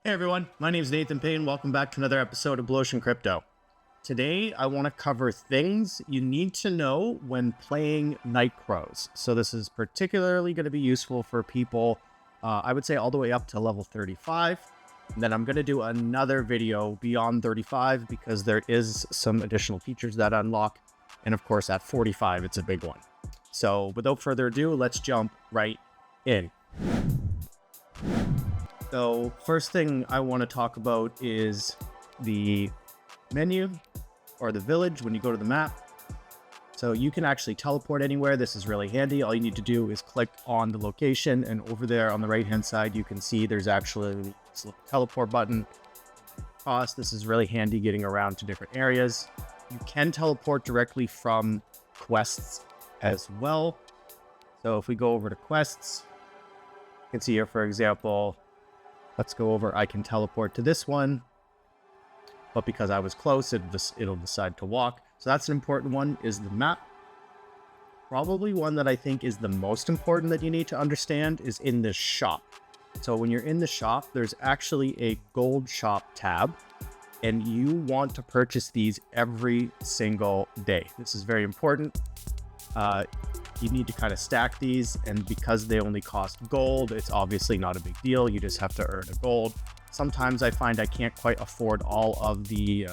Hey everyone, my name is Nathan Payne. Welcome back to another episode of Blu Ocean Crypto. Today, I want to cover things you need to know when playing Night Crows. So this is particularly going to be useful for people, I would say all the way up to level 35. And then I'm going to do another video beyond 35 because there is some additional features that unlock. And of course, at 45, it's a big one. So without further ado, let's jump right in. So first thing I want to talk about is the menu or the village when you go to the map. So you can actually teleport anywhere. This is really handy. All you need to do is click on the location, and over there on the right hand side you can see there's actually this little teleport button. This is really handy getting around to different areas. You can teleport directly from quests as well. So if we go over to quests, you can see here, for example, let's go over, I can teleport to this one, but because I was close, it'll decide to walk. So that's an important one, is the map. Probably one that I think is the most important that you need to understand is in this shop. So when you're in the shop, there's actually a gold shop tab, and you want to purchase these every single day. This is very important. You need to kind of stack these, and because they only cost gold, it's obviously not a big deal. You just have to earn a gold. Sometimes I find I can't quite afford all of the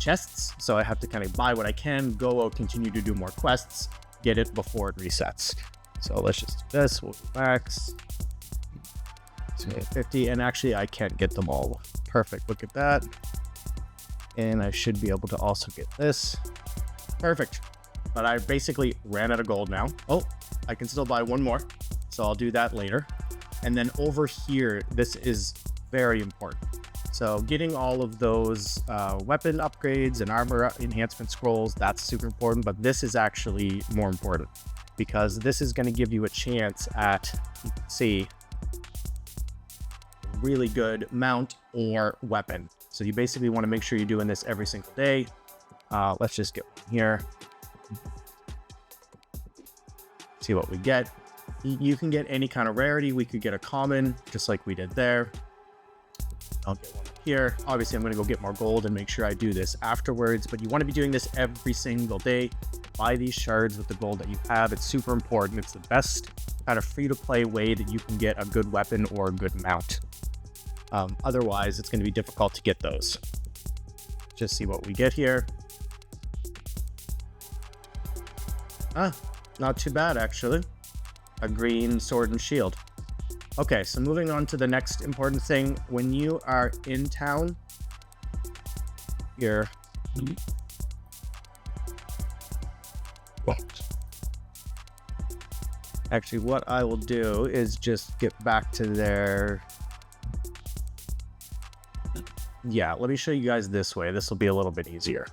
chests, so I have to kind of buy what I can, go out, continue to do more quests, get it before it resets. So let's just do this. We'll go max 50, and actually I can't get them all. Perfect, look at that. And I should be able to also get this. Perfect. But I basically ran out of gold now. Oh, I can still buy one more, so I'll do that later. And then over here, this is very important. So getting all of those weapon upgrades and armor enhancement scrolls, that's super important, but this is actually more important because this is going to give you a chance at, you can see, a really good mount or weapon. So you basically want to make sure you're doing this every single day. Let's just get one here. See what we get. You can get any kind of rarity. We could get a common, just like we did there. I'll get one here. Obviously, I'm going to go get more gold and make sure I do this afterwards, but you want to be doing this every single day. Buy these shards with the gold that you have. It's super important. It's the best kind of free-to-play way that you can get a good weapon or a good mount. Otherwise, it's going to be difficult to get those. Just see what we get here. Not too bad, actually. A green sword and shield. Okay, so moving on to the next important thing. When you are in town, here. Actually, what I will do is just get back to there. Yeah, let me show you guys this way. This will be a little bit easier.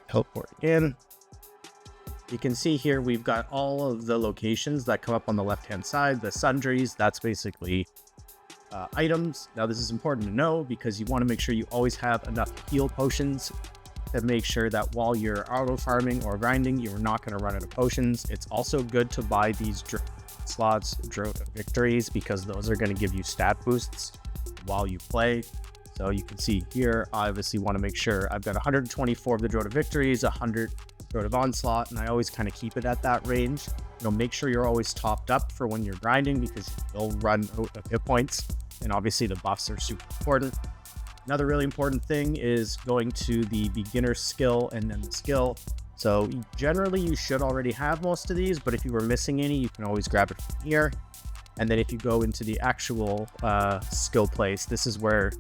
Teleport in. You can see here we've got all of the locations that come up on the left-hand side, the sundries. That's basically items. Now, this is important to know because you want to make sure you always have enough heal potions to make sure that while you're auto farming or grinding, you're not going to run out of potions. It's also good to buy these slots, Drought of Victories, because those are going to give you stat boosts while you play. So you can see here, I obviously want to make sure I've got 124 of the Drought of Victories, 100 Drought of Onslaught, and I always kind of keep it at that range. Make sure you're always topped up for when you're grinding because you'll run out of hit points, and obviously the buffs are super important. Another really important thing is going to the beginner skill and then the skill. So generally you should already have most of these, but if you were missing any, you can always grab it from here. And then if you go into the actual skill place, this is where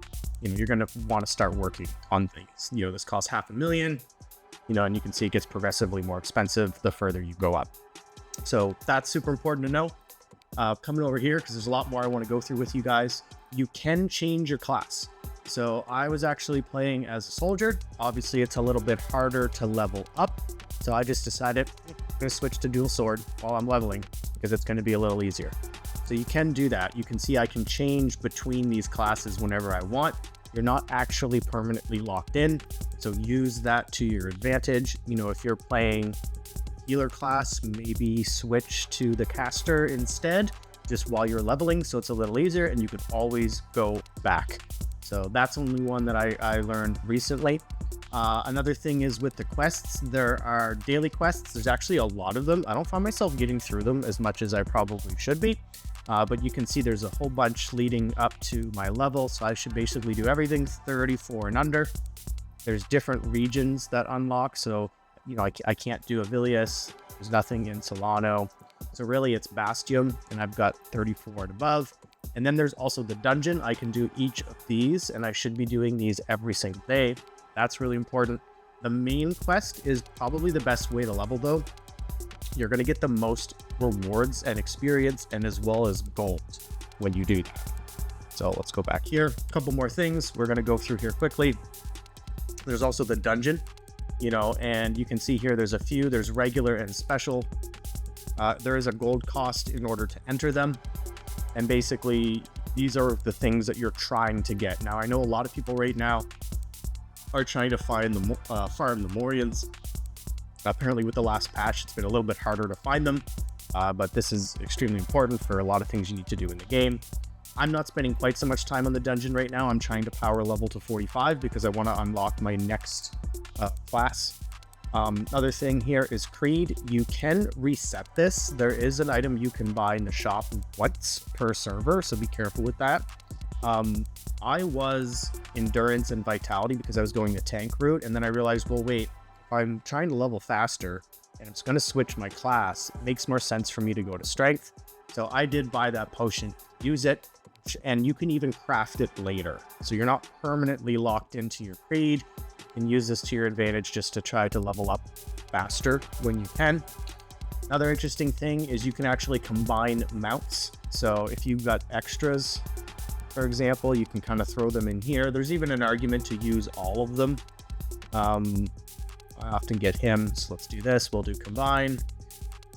you're going to want to start working on things. This costs $500,000. And you can see it gets progressively more expensive the further you go up. So that's super important to know. Coming over here, because there's a lot more I want to go through with you guys. You can change your class. So I was actually playing as a soldier. Obviously, it's a little bit harder to level up. So I just decided I'm going to switch to dual sword while I'm leveling because it's going to be a little easier. So you can do that. You can see I can change between these classes whenever I want. You're not actually permanently locked in. So use that to your advantage. If you're playing healer class, maybe switch to the caster instead. just while you're leveling, so it's a little easier and you can always go back. So that's only one that I learned recently. Another thing is with the quests, there are daily quests. There's actually a lot of them. I don't find myself getting through them as much as I probably should be. But you can see there's a whole bunch leading up to my level. So I should basically do everything 34 and under. There's different regions that unlock. So, you know, I can't do Avilius. There's nothing in Solano. So really it's Bastion, and I've got 34 and above. And then there's also the dungeon. I can do each of these, and I should be doing these every single day. That's really important. The main quest is probably the best way to level though. You're going to get the most rewards and experience, and as well as gold when you do that. So let's go back here. A couple more things we're going to go through here quickly. There's also the dungeon, you know, and you can see here there's a few. There's regular and special. There is a gold cost in order to enter them. And basically, these are the things that you're trying to get. Now, I know a lot of people right now are trying to find the farm the Morians. Apparently, with the last patch, it's been a little bit harder to find them. But this is extremely important for a lot of things you need to do in the game. I'm not spending quite so much time on the dungeon right now. I'm trying to power level to 45 because I want to unlock my next class. Other thing here is Creed. You can reset this. There is an item you can buy in the shop once per server, so be careful with that. I was endurance and vitality because I was going the tank route, and then I realized, well, wait, if I'm trying to level faster and it's going to switch my class, it makes more sense for me to go to strength. So I did buy that potion, use it, and you can even craft it later. So you're not permanently locked into your Creed. And use this to your advantage just to try to level up faster when you can. Another interesting thing is you can actually combine mounts. So if you've got extras, for example, you can kind of throw them in here. There's even an argument to use all of them. I often get him, so let's do this. We'll do combine.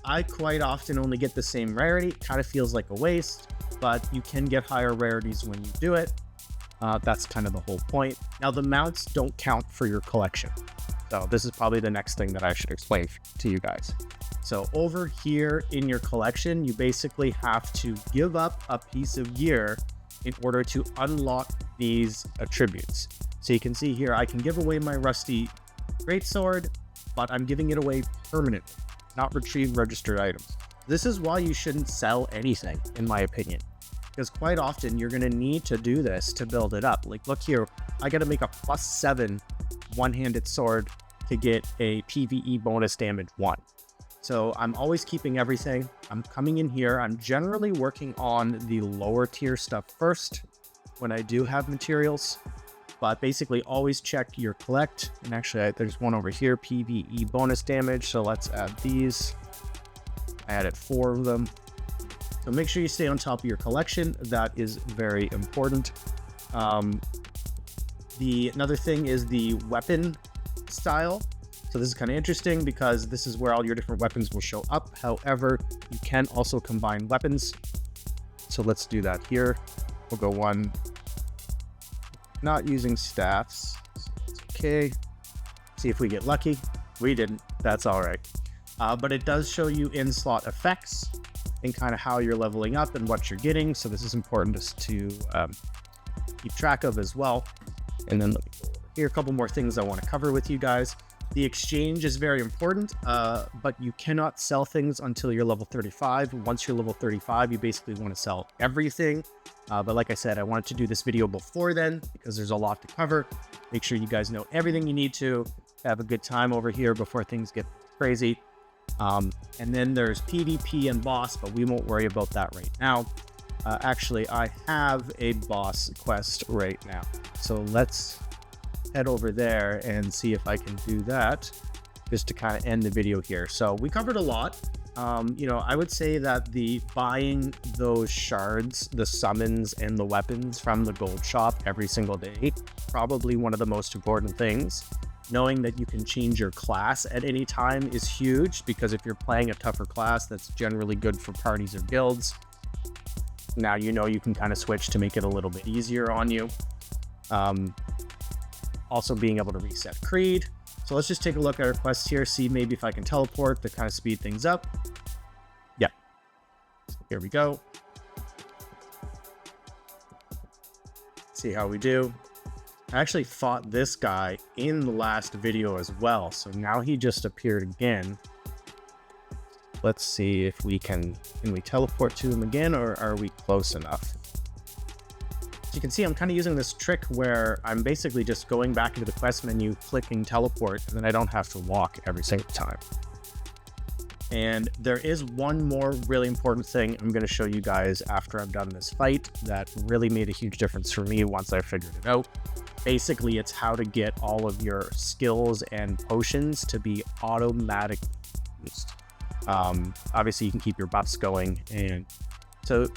I quite often only get the same rarity. Kind of feels like a waste, but you can get higher rarities when you do it. That's kind of the whole point. Now, the mounts don't count for your collection. So this is probably the next thing that I should explain to you guys. So over here in your collection, you basically have to give up a piece of gear in order to unlock these attributes. So you can see here, I can give away my rusty greatsword, but I'm giving it away permanently, not retrieve registered items. This is why you shouldn't sell anything, in my opinion. Because quite often you're going to need to do this to build it up. Like, look here, I got to make a +7 one-handed sword to get a PvE bonus damage 1. So I'm always keeping everything. I'm coming in here. I'm generally working on the lower tier stuff first when I do have materials. But basically always check your collect. And actually, there's one over here, PvE bonus damage. So let's add these. I added 4 of them. So make sure you stay on top of your collection. That is very important. Another thing is the weapon style. So this is kind of interesting because this is where all your different weapons will show up. However, you can also combine weapons. So let's do that here. We'll go one. Not using staffs. So that's okay. See if we get lucky. We didn't. That's all right. But it does show you in-slot effects and kind of how you're leveling up and what you're getting. So this is important to keep track of as well. And then let me go over here. A couple more things I want to cover with you guys. The exchange is very important, but you cannot sell things until you're level 35. Once you're level 35, you basically want to sell everything. But like I said, I wanted to do this video before then because there's a lot to cover. Make sure you guys know everything you need to have a good time over here before things get crazy. And then there's PvP and boss, but we won't worry about that right now. Actually, I have a boss quest right now. So let's head over there and see if I can do that just to kind of end the video here. So we covered a lot. You know, I would say that the buying those shards, the summons and the weapons from the gold shop every single day, probably one of the most important things. Knowing that you can change your class at any time is huge, because if you're playing a tougher class, that's generally good for parties or guilds. Now you know you can kind of switch to make it a little bit easier on you. Also being able to reset Creed. So let's just take a look at our quests here, see maybe if I can teleport to kind of speed things up. Yeah, here we go. See how we do. I actually fought this guy in the last video as well, so now he just appeared again. Let's see if we can we teleport to him again, or are we close enough? As you can see, I'm kind of using this trick where I'm basically just going back into the quest menu, clicking teleport, and then I don't have to walk every single time. And there is one more really important thing I'm going to show you guys after I'm done this fight that really made a huge difference for me once I figured it out. Basically, it's how to get all of your skills and potions to be automatic used. Obviously, you can keep your buffs going, and so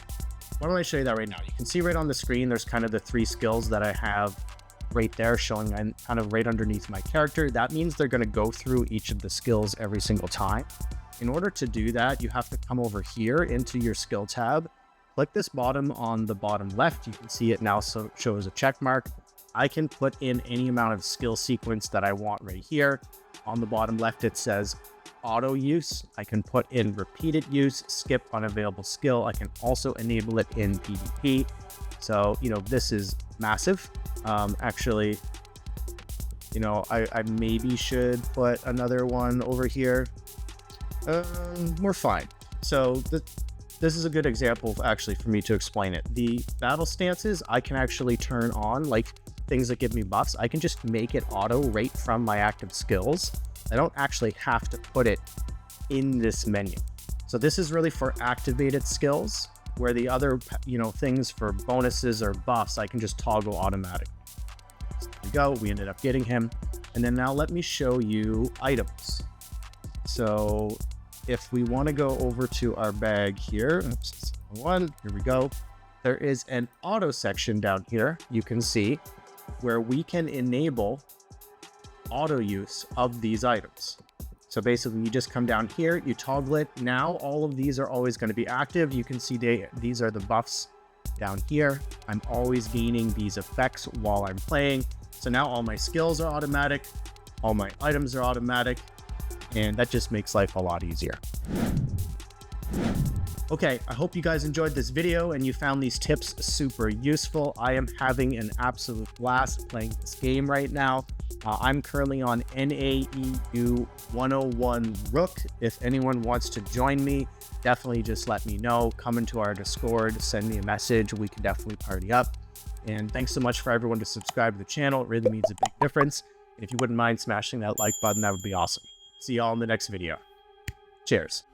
why don't I show you that right now? You can see right on the screen, there's kind of the 3 skills that I have right there showing kind of right underneath my character. That means they're going to go through each of the skills every single time. In order to do that, you have to come over here into your skill tab, click this bottom on the bottom left. You can see it now shows a check mark. I can put in any amount of skill sequence that I want right here. On the bottom left, it says auto use. I can put in repeated use, skip unavailable skill. I can also enable it in PvP. So, this is massive. Actually, I maybe should put another one over here. We're fine. So this is a good example actually for me to explain it. The battle stances, I can actually turn on, like things that give me buffs. I can just make it auto right from my active skills. I don't actually have to put it in this menu. So this is really for activated skills, where the other, things for bonuses or buffs, I can just toggle automatic. So there we go. We ended up getting him. And then now let me show you items. So if we want to go over to our bag here, here we go. There is an auto section down here. You can see where we can enable auto use of these items. So basically you just come down here, you toggle it. Now all of these are always going to be active. You can see these are the buffs down here. I'm always gaining these effects while I'm playing. So now all my skills are automatic, all my items are automatic, and that just makes life a lot easier. Okay, I hope you guys enjoyed this video and you found these tips super useful. I am having an absolute blast playing this game right now. I'm currently on NAEU 101 Rook. If anyone wants to join me, definitely just let me know. Come into our Discord, send me a message. We can definitely party up. And thanks so much for everyone to subscribe to the channel. It really means a big difference. And if you wouldn't mind smashing that like button, that would be awesome. See y'all in the next video. Cheers.